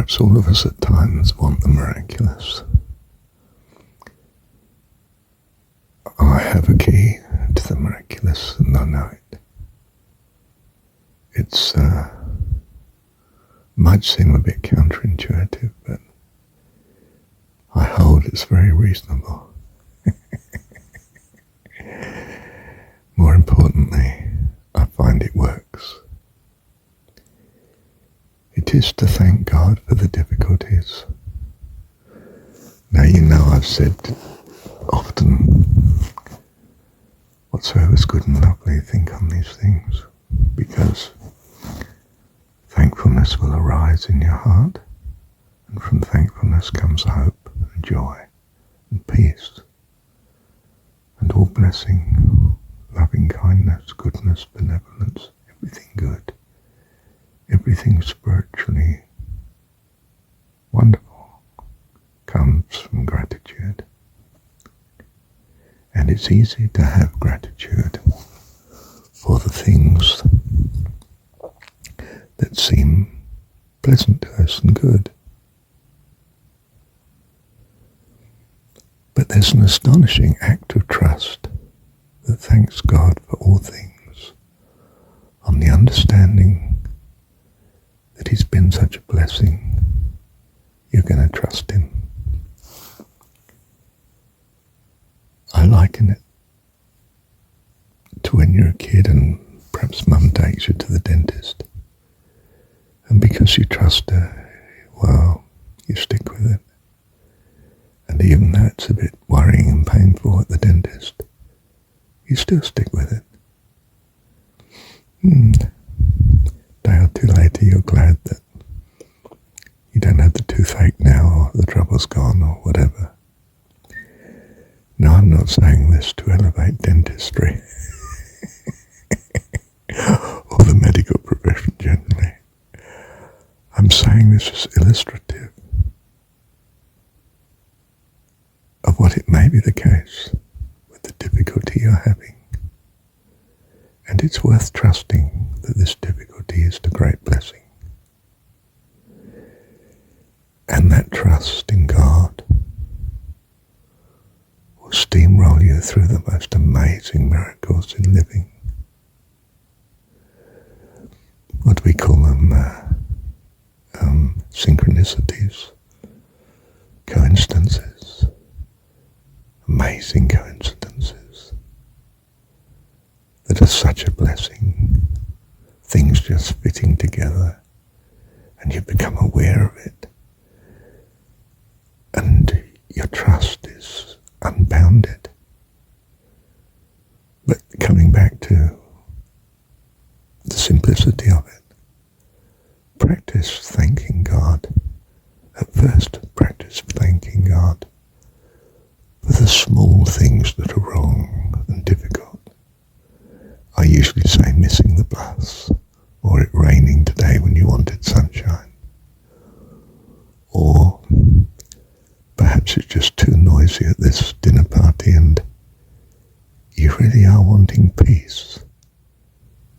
Perhaps all of us at times want the miraculous. I have a key to the miraculous and I know it. It's might seem a bit counterintuitive, but I hold it's very reasonable. More importantly, I find it works. It is to thank God for the difficulties. Now you know I've said often, whatsoever is good and lovely, think on these things, because thankfulness will arise in your heart, and from thankfulness comes hope and joy and peace and all blessing, loving kindness, goodness, benevolence, everything good, everything spiritually wonderful comes from gratitude. And it's easy to have gratitude for the things that seem pleasant to us and good. But there's an astonishing act of trust that thanks God for all things on the understanding that He's been such a blessing, you're going to trust Him. I liken it to when you're a kid and perhaps mum takes you to the dentist. And because you trust her, well, you stick with it. And even though it's a bit worrying and painful at the dentist, you still stick with it. Day or two later, you're glad that you don't have the toothache now, or the trouble's gone, or whatever. Now, I'm not saying this to elevate dentistry or the medical profession generally. I'm saying this is illustrative of what it may be the case with the difficulty you're having. And it's worth trusting that this difficulty is the great blessing. And that trust in God will steamroll you through the most amazing miracles in living. What do we call them? Synchronicities, coincidences, amazing coincidences that are such a blessing, things just fitting together, and you become aware of it, and your trust is unbounded. But coming back to the simplicity of it, practice thanking God. At first, practice thanking God for the small things that are wrong and difficult. I usually say missing the bus, or it raining today when you wanted sunshine, or perhaps it's just too noisy at this dinner party and you really are wanting peace,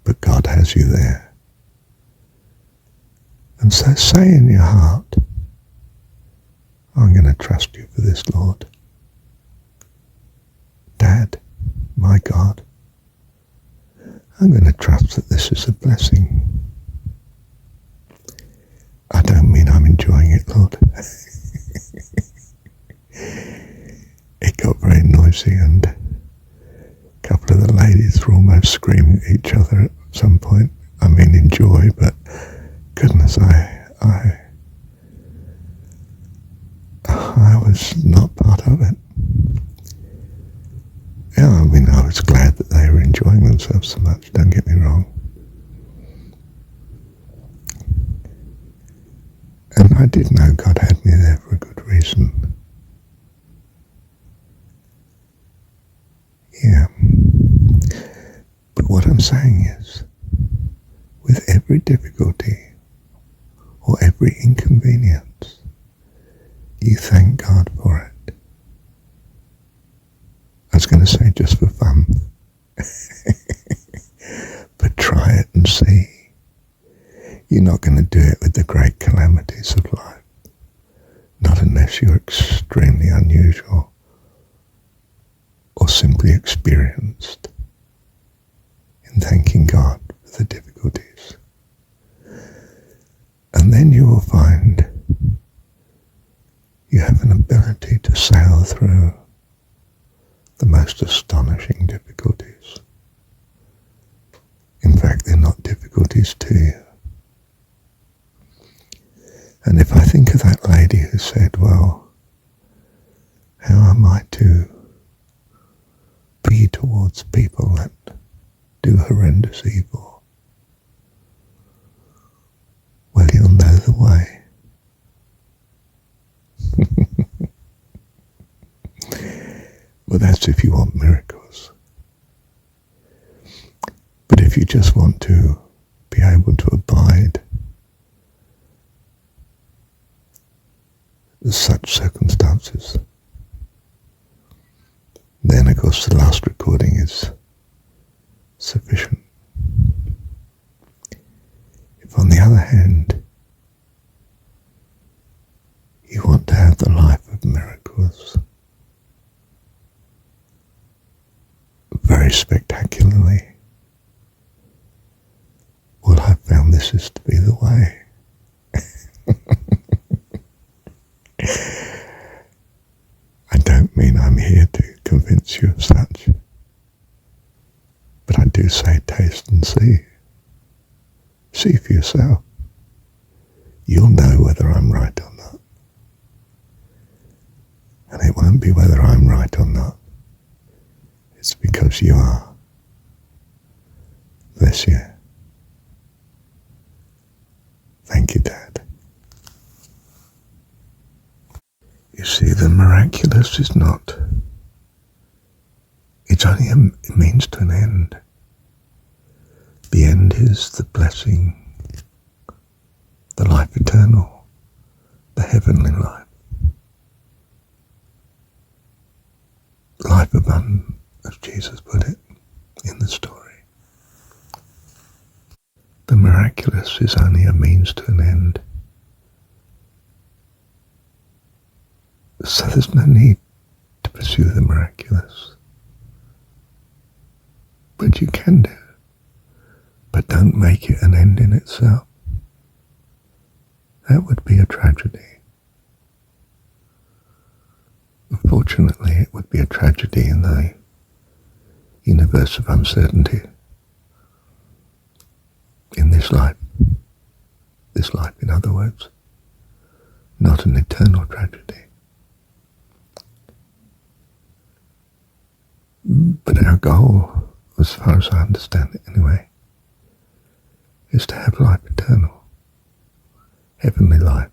but God has you there. And so say in your heart, I'm going to trust you for this, Lord. Dad, my God, I'm going to trust that this is a blessing. I don't mean I'm enjoying it, Lord. It got very noisy and a couple of the ladies were almost screaming at each other at some point. I mean enjoy, but goodness, I was not part of it. Yeah, I mean, I was glad that they were enjoying themselves so much, don't get me wrong. And I did know God had me there for a good reason. Yeah. But what I'm saying is, with every difficulty or every inconvenience, you thank God for it. I was going to say just for fun, but try it and see. You're not going to do it with the great calamities of life. Not unless you're extremely unusual or simply experienced in thanking God for the difficulties. And then you will find you have an ability to sail through the most astonishing difficulties. In fact, they're not difficulties to you. And if I think of that lady who said, well, how am I to be towards people that do horrendous evil? Well, you'll know the way. Well, that's if you want miracles. But if you just want to be able to abide in such circumstances, then of course the last recording is sufficient. If on the other hand you want to have the life of miracles very spectacularly, well, I've found this is to be the way. I don't mean I'm here to convince you of such, but I do say taste and see. See for yourself. You'll know whether I'm right or not. And it won't be whether I'm right or not. It's because you are. Bless you. Thank you, Dad. You see, the miraculous is not. It's only a means to an end. The end is the blessing, the life eternal, the heavenly life. Life abundant, as Jesus put it in the story. The miraculous is only a means to an end. So there's no need to pursue the miraculous. But you can do. But don't make it an end in itself. That would be a tragedy. Unfortunately, it would be a tragedy in the universe of uncertainty. In this life, in other words, not an eternal tragedy. But our goal, as far as I understand it anyway, is to have life eternal, heavenly life.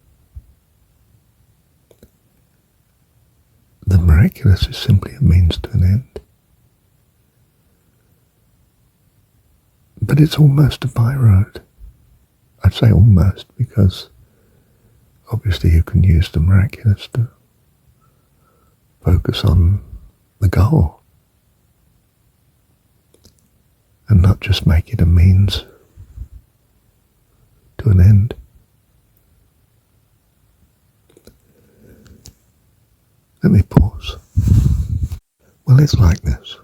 The miraculous is simply a means to an end. But it's almost a byroad. I say almost because obviously you can use the miraculous to focus on the goal and not just make it a means to an end. Let me pause. Well, it's like this.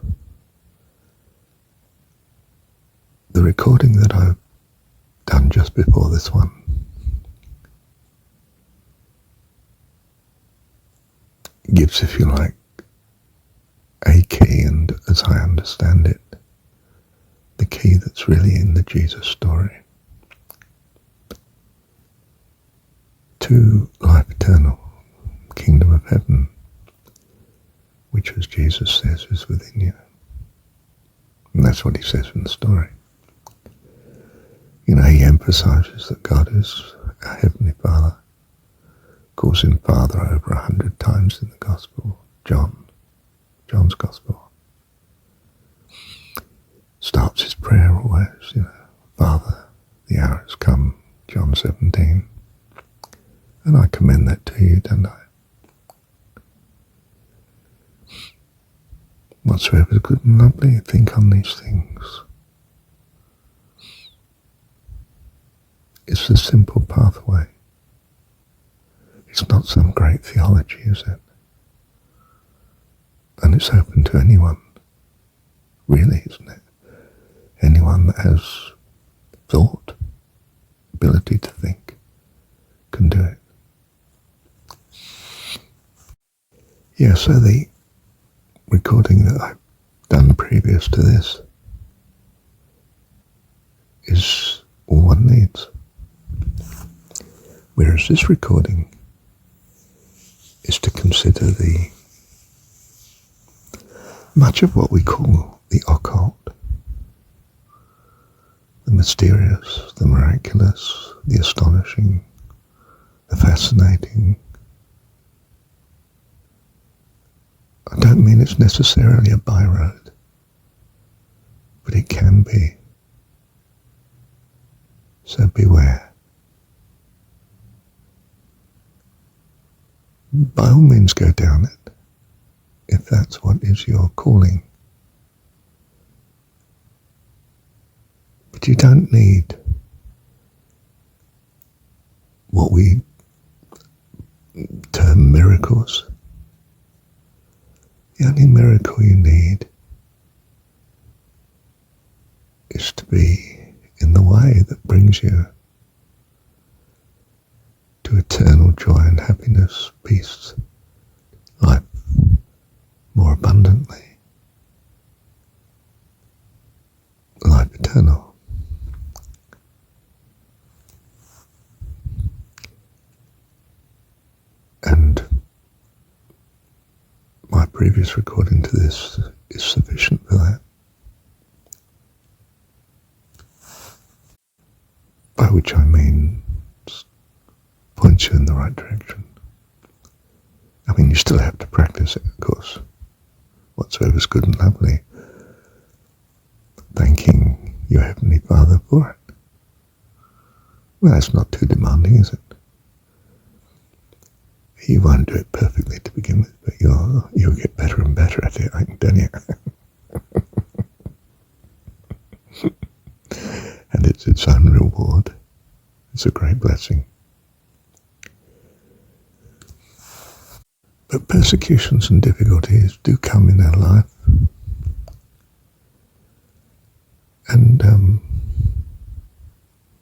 The recording that I've done just before this one gives, if you like, a key, and as I understand it, the key that's really in the Jesus story to life eternal, kingdom of heaven, which, as Jesus says, is within you. And that's what he says in the story. You know, he emphasizes that God is our Heavenly Father, calls him Father over 100 times in the Gospel, John's Gospel. Starts his prayer always, Father, the hour has come, John 17. And I commend that to you, don't I? Whatsoever is good and lovely, think on these things. It's a simple pathway. It's not some great theology, is it? And it's open to anyone, really, isn't it? Anyone that has thought, ability to think, can do it. Yeah, so the recording that I've done previous to this is all one needs. Whereas this recording is to consider the much of what we call the occult, the mysterious, the miraculous, the astonishing, the fascinating. I don't mean it's necessarily a byroad, but it can be. So beware. By all means go down it, if that's what is your calling. But you don't need what we term miracles. The only miracle you need is to be in the way that brings you to eternal joy and happiness, peace, life more abundantly, life eternal. And my previous recording to this is sufficient for that. By which I mean points you in the right direction. I mean, you still have to practice it, of course. Whatsoever's good and lovely. Thanking your Heavenly Father for it. Well, that's not too demanding, is it? You won't do it perfectly to begin with, but you'll get better and better at it, I can tell you. And it's its own reward. It's a great blessing. But persecutions and difficulties do come in our life. And,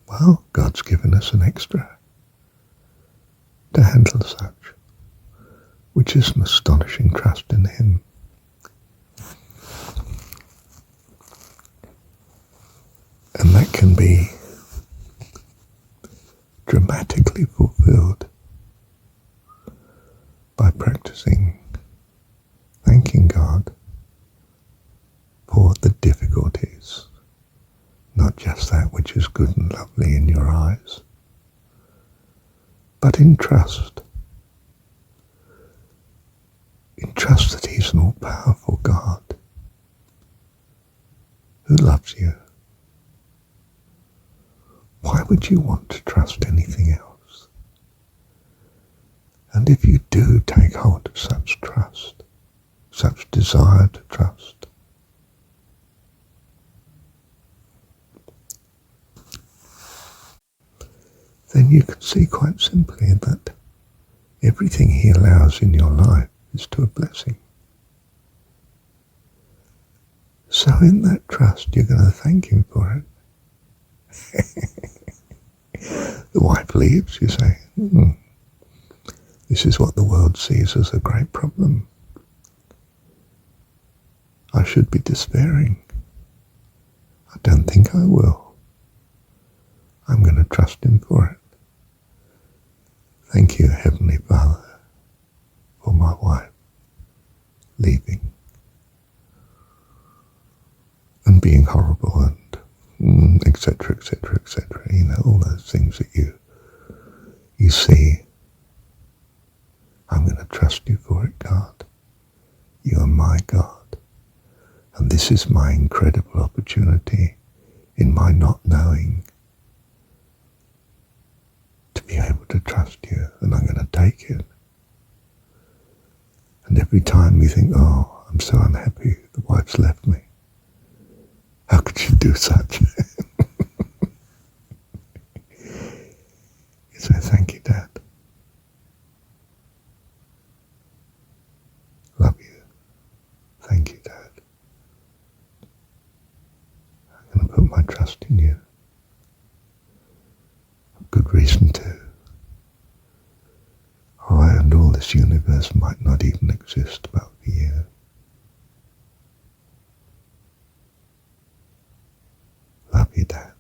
well, God's given us an extra to handle such, which is an astonishing trust in Him. And that can be dramatically fulfilled by practicing thanking God for the difficulties, not just that which is good and lovely in your eyes, but in trust that He's an all-powerful God who loves you. Why would you want to trust anything else? And if you do take hold of such trust, such desire to trust, then you can see quite simply that everything He allows in your life is to a blessing. So in that trust, you're going to thank Him for it. The wife leaves, you say, this is what the world sees as a great problem. I should be despairing. I don't think I will. I'm going to trust Him for it. Thank you, Heavenly Father, for my wife leaving and being horrible and etc., etc., etc. You know, all those things that you see. I'm going to trust You for it, God. You are my God. And this is my incredible opportunity in my not knowing to be able to trust You, and I'm going to take it. And every time you think, oh, I'm so unhappy, the wife's left me. How could she do such? You say, thank you, Dad. put my trust in you. Good reason to. And all this universe might not even exist but for you. Love you, Dad.